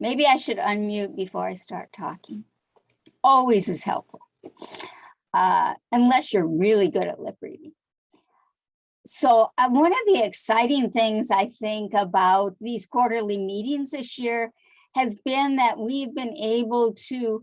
Maybe I should unmute before I start talking. Always is helpful, unless you're really good at lip reading. So one of the exciting things I think about these quarterly meetings this year has been that we've been able to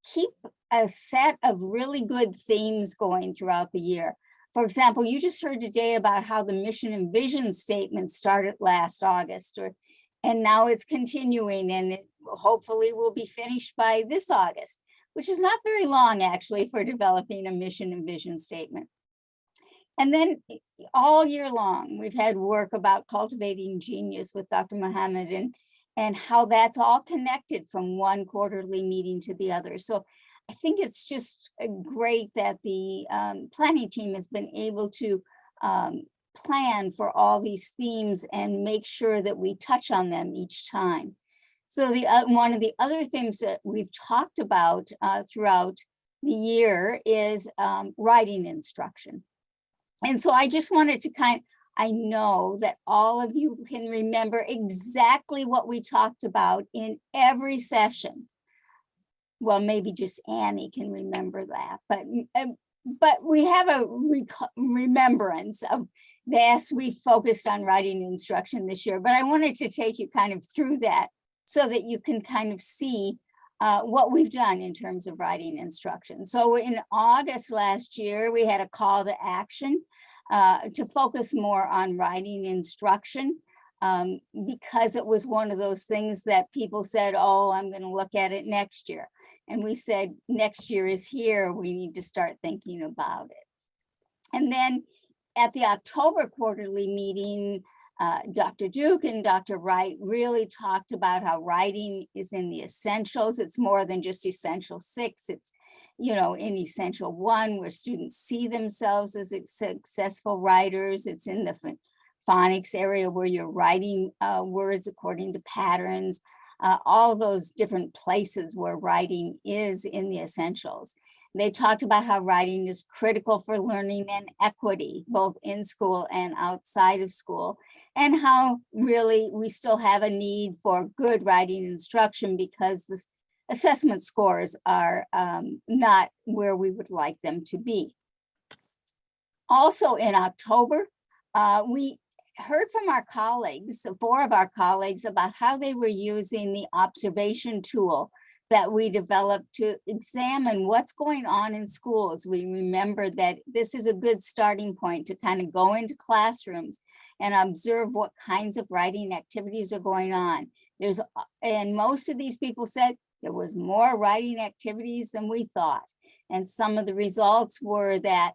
keep a set of really good themes going throughout the year. For example, you just heard today about how the mission and vision statement started last August, and now it's continuing, and it hopefully will be finished by this August, which is not very long actually for developing a mission and vision statement. And then all year long, we've had work about cultivating genius with Dr. Muhammad and how that's all connected from one quarterly meeting to the other. So I think it's just great that the planning team has been able to plan for all these themes and make sure that we touch on them each time. So one of the other things that we've talked about throughout the year is writing instruction. And so I just wanted to I know that all of you can remember exactly what we talked about in every session. Well, maybe just Annie can remember that, but we have a remembrance of this. We focused on writing instruction this year, but I wanted to take you kind of through that so that you can kind of see what we've done in terms of writing instruction. So in August last year, we had a call to action to focus more on writing instruction because it was one of those things that people said, oh, I'm going to look at it next year. And we said, next year is here. We need to start thinking about it. And then at the October quarterly meeting, Dr. Duke and Dr. Wright really talked about how writing is in the essentials. It's more than just essential 6. It's, in essential 1, where students see themselves as successful writers. It's in the phonics area where you're writing words according to patterns. All those different places where writing is in the essentials. They talked about how writing is critical for learning and equity, both in school and outside of school, and how really we still have a need for good writing instruction because the assessment scores are not where we would like them to be. Also in October, we heard from our colleagues, 4 of our colleagues, about how they were using the observation tool that we developed to examine what's going on in schools. We remember that this is a good starting point to kind of go into classrooms and observe what kinds of writing activities are going on. And most of these people said there was more writing activities than we thought. And some of the results were that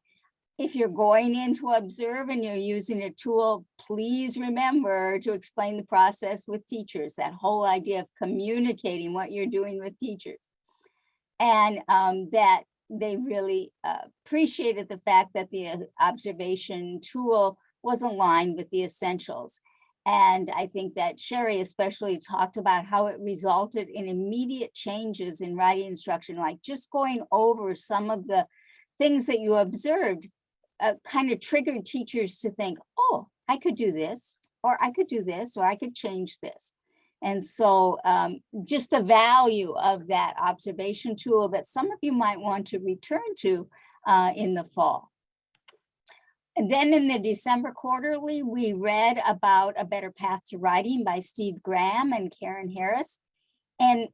if you're going in to observe and you're using a tool, please remember to explain the process with teachers, that whole idea of communicating what you're doing with teachers. And that they really appreciated the fact that the observation tool was aligned with the essentials. And I think that Sherry especially talked about how it resulted in immediate changes in writing instruction, like just going over some of the things that you observed kind of triggered teachers to think, oh, I could do this, or I could do this, or I could change this. And so just the value of that observation tool that some of you might want to return to in the fall. And then in the December quarterly, we read about A Better Path to Writing by Steve Graham and Karen Harris. And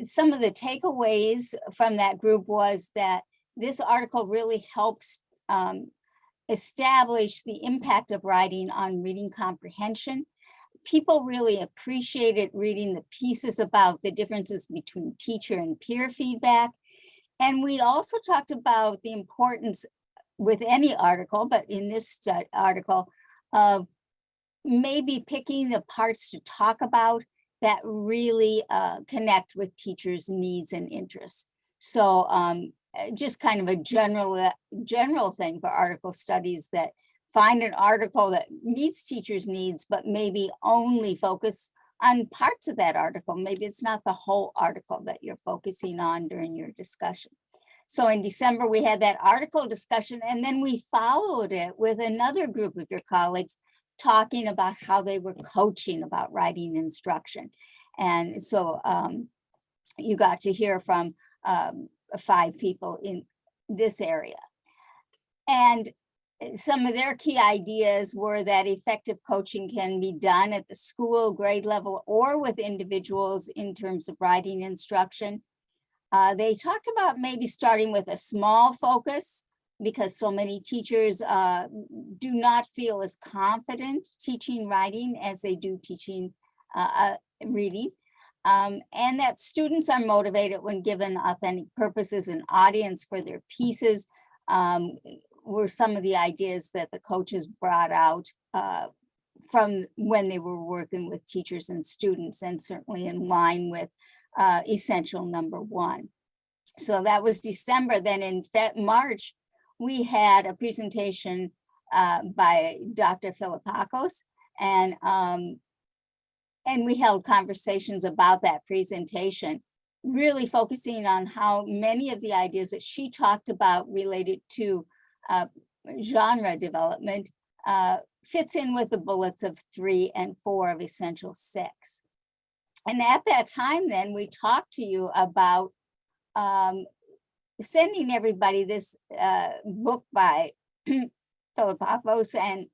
some of the takeaways from that group was that this article really helps establish the impact of writing on reading comprehension. People really appreciated reading the pieces about the differences between teacher and peer feedback. And we also talked about the importance with any article, but in this article, of maybe picking the parts to talk about that really connect with teachers' needs and interests. So just kind of a general thing for article studies, that find an article that meets teachers' needs, but maybe only focus on parts of that article. Maybe it's not the whole article that you're focusing on during your discussion. So in December, we had that article discussion, and then we followed it with another group of your colleagues talking about how they were coaching about writing instruction. And so you got to hear from 5 people in this area. And some of their key ideas were that effective coaching can be done at the school grade level or with individuals in terms of writing instruction. They talked about maybe starting with a small focus because so many teachers do not feel as confident teaching writing as they do teaching reading. And that students are motivated when given authentic purposes and audience for their pieces. Were some of the ideas that the coaches brought out from when they were working with teachers and students, and certainly in line with essential number 1. So that was December. Then in March, we had a presentation by Dr. Philippakos, and we held conversations about that presentation, really focusing on how many of the ideas that she talked about related to genre development fits in with the bullets of 3 and 4 of Essential 6. And at that time, then we talked to you about sending everybody this book by Philippakos and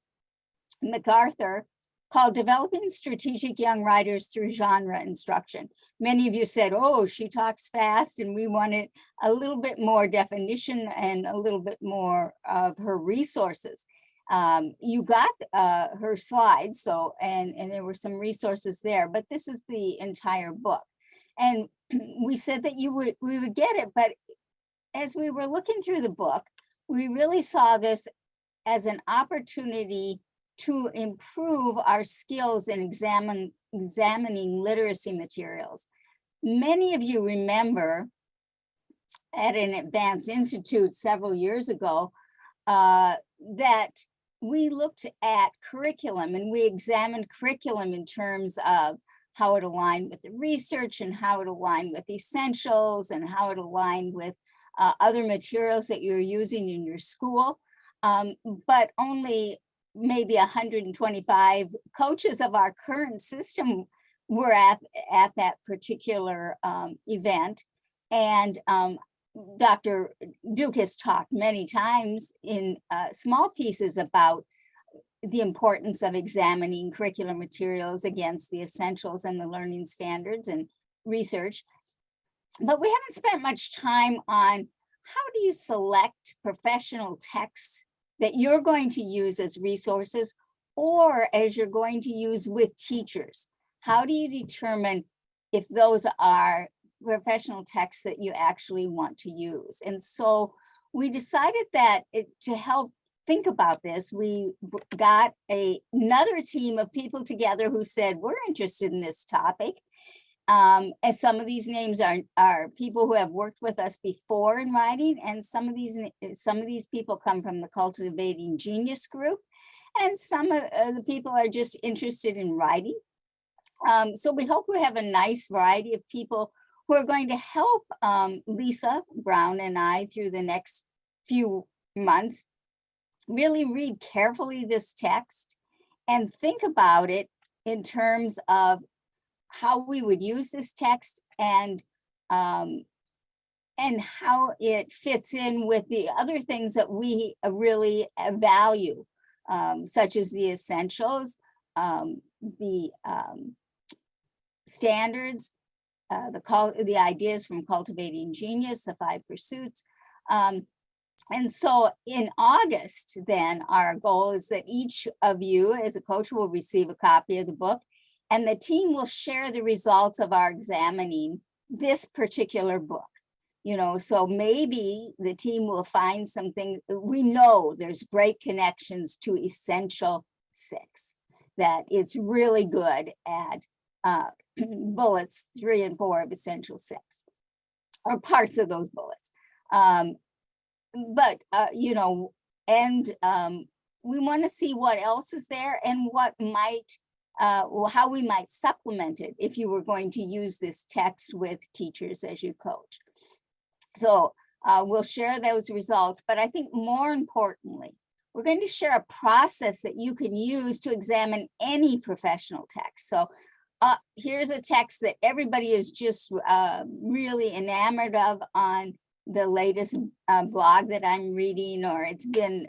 MacArthur called Developing Strategic Young Writers Through Genre Instruction. Many of you said, oh, she talks fast, and we wanted a little bit more definition and a little bit more of her resources. You got her slides, so and there were some resources there, but this is the entire book. And we said that we would get it, but as we were looking through the book, we really saw this as an opportunity to improve our skills in examining literacy materials. Many of you remember at an advanced institute several years ago that we looked at curriculum and we examined curriculum in terms of how it aligned with the research and how it aligned with essentials and how it aligned with other materials that you're using in your school. But only maybe 125 coaches of our current system were at that particular event. And Dr. Duke has talked many times in small pieces about the importance of examining curriculum materials against the essentials and the learning standards and research. But we haven't spent much time on how do you select professional texts that you're going to use as resources or as you're going to use with teachers. How do you determine if those are professional texts that you actually want to use? And so we decided that to help think about this, we got another team of people together who said, we're interested in this topic. And some of these names are people who have worked with us before in writing, and some of these people come from the Cultivating Genius group, and some of the people are just interested in writing. So we hope we have a nice variety of people who are going to help Lisa Brown and I through the next few months really read carefully this text and think about it in terms of how we would use this text and how it fits in with the other things that we really value, such as the essentials, the standards, the ideas from Cultivating Genius, the 5 pursuits. And so in August, then our goal is that each of you as a coach will receive a copy of the book, and the team will share the results of our examining this particular book. You know, so maybe the team will find something. We know there's great connections to Essential 6, that it's really good at bullets 3 and 4 of Essential 6, or parts of those bullets. You know, and we want to see what else is there and what might, how we might supplement it if you were going to use this text with teachers as you coach. So we'll share those results, but I think more importantly, we're going to share a process that you can use to examine any professional text. So here's a text that everybody is just really enamored of on the latest blog that I'm reading, or it's been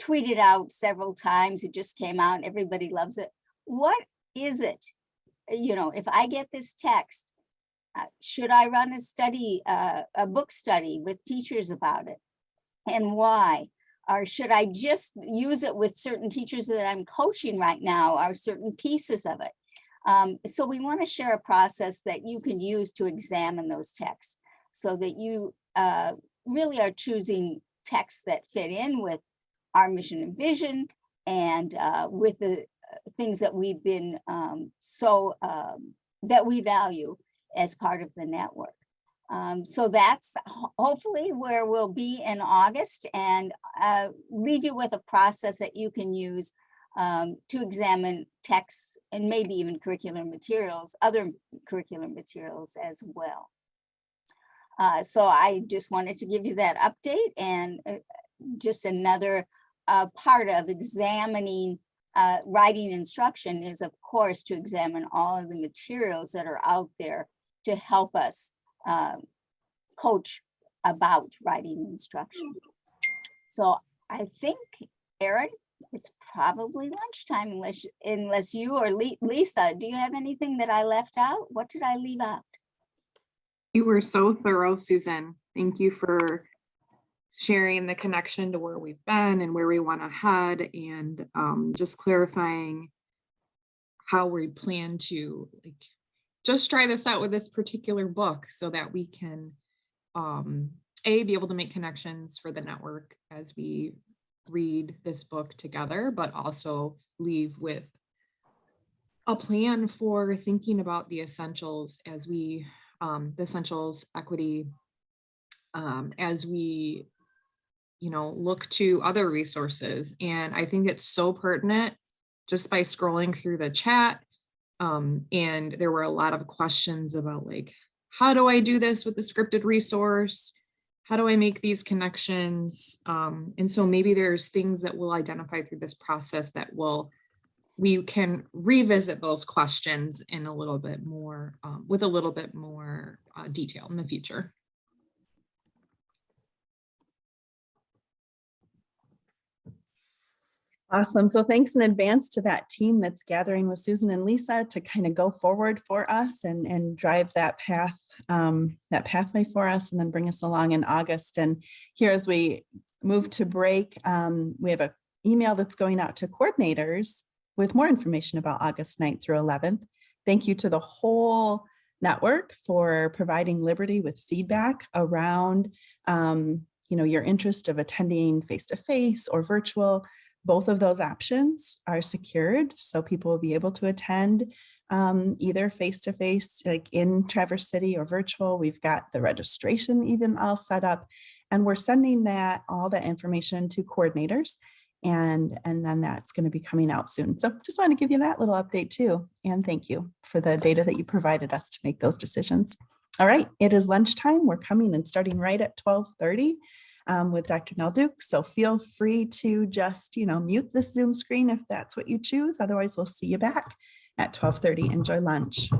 tweeted out several times. It just came out. Everybody loves it. What is it? You know, if I get this text, should I run a book study with teachers about it? And why? Or should I just use it with certain teachers that I'm coaching right now, or certain pieces of it? So we want to share a process that you can use to examine those texts so that you really are choosing texts that fit in with our mission and vision, and with the things that we've been that we value as part of the network. So that's hopefully where we'll be in August, and leave you with a process that you can use to examine texts and maybe even curriculum materials, other curriculum materials as well. So I just wanted to give you that update, and just another part of examining writing instruction is, of course, to examine all of the materials that are out there to help us coach about writing instruction. So I think, Erin, it's probably lunchtime, unless you or Lisa, do you have anything that I left out? What did I leave out? You were so thorough, Susan. Thank you for sharing the connection to where we've been and where we want to head, and just clarifying how we plan to just try this out with this particular book so that we can be able to make connections for the network as we read this book together, but also leave with a plan for thinking about the essentials as we the essentials equity as we look to other resources. And I think it's so pertinent just by scrolling through the chat. And there were a lot of questions about how do I do this with the scripted resource? How do I make these connections? And so maybe there's things that we'll identify through this process that we can revisit those questions in a little bit more, with a little bit more detail in the future. Awesome. So thanks in advance to that team that's gathering with Susan and Lisa to kind of go forward for us and drive that path, that pathway for us, and then bring us along in August. And here, as we move to break, we have an email that's going out to coordinators with more information about August 9th through 11th. Thank you to the whole network for providing Liberty with feedback around, your interest of attending face-to-face or virtual. Both of those options are secured, so people will be able to attend either face-to-face, like in Traverse City, or virtual. We've got the registration even all set up, and we're sending all that information to coordinators, and then that's going to be coming out soon. So just want to give you that little update too, and thank you for the data that you provided us to make those decisions. All right, it is lunchtime. We're coming and starting right at 12:30. With Dr. Nelduke. So feel free to just, mute this Zoom screen if that's what you choose. Otherwise, we'll see you back at 12:30. Enjoy lunch.